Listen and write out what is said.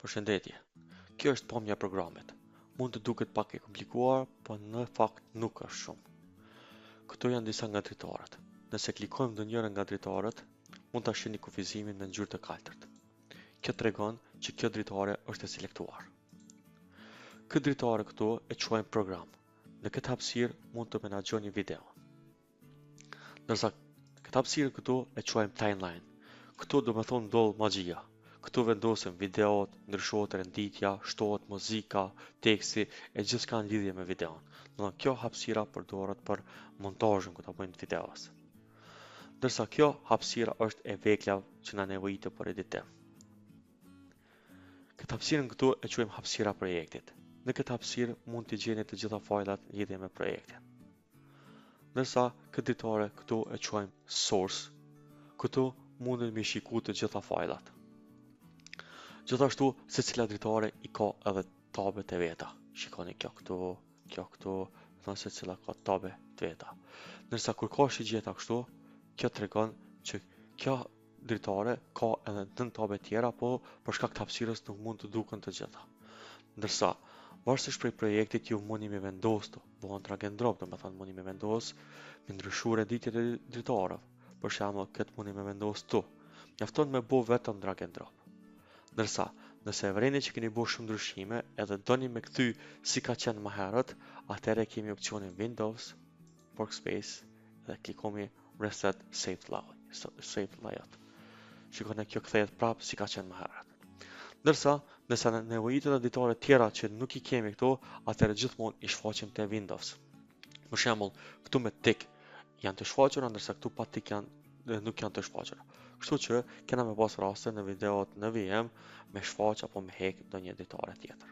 Përshëndetje, kjo është pamja e programit. Mund të duket pak e komplikuar, por në fakt nuk është shumë. Këto janë disa nga dritarët. Nëse klikojmë në njërin nga dritarët, mund ta shihni kufizimin në ngjyrë të kaltërt. Kjo tregon që kjo dritare është e selektuar. Këtë dritare këtu e quajmë program. Në këtë hapësirë mund të menaxhoni videon. Ndërsa këtë hapësirë këtu e quajmë timeline. Këtu do të thonë ndodh magjia. Këtu vendosen videot, ndryshohet renditja, shtohet muzika, teksti e gjithçka në lidhje me videon. Domethënë kjo hapësira përdoret për montazhin kur ta bëjmë videos. Ndërsa kjo hapësira është e vegla që na nevojitet për editim. Këtë hapësirën këtu e quajmë hapësira projektit. Në këtë hapësirë mund të gjeni të gjitha fajlat në lidhje me projektin. Ndërsa këtë dritare këtu e quajmë source. Këtu mundemi me shikuar të gjitha fajlat. Gjithashtu, secila dritare i ka edhe tabet e veta. Shikoni kjo këtu, thonë secila ka tabe të veta. Ndërsa kur ka shigjeta kështu, kjo tregon që kjo dritare ka edhe 9 tabe tjera, po për shkak të hapësirës nuk mund të duken të gjitha. Ndërsa, varësisht prej projektit ju mundi me vendos të bëhen drag and drop, domethënë mundi me vendos me ndryshuar renditjet e dritareve. Për shembull, këtë mundi me vendos tu. Mjafton me bë vetëm drag and drop. Ndërsa, nëse vreni që keni bërë shumë ndryshime edhe doni me kthy si ka qenë më herët, atëherë kemi opsionin Windows, Workspace dhe klikojmë Reset Saved Layout. Shikoni kjo kthehet prapë si ka qenë më herët. Ndërsa, nëse nevojitet editore tjera që nuk i kemi këtu, atëherë gjithmonë i shfaqim te Windows. Për shembull, këtu me tik janë të shfaqura, ndërsa këtu pa tik nuk janë të shfaqura. Kështu që kena me pas raste në videot në VM me shfaq apo me hek ndonjë editore tjetër.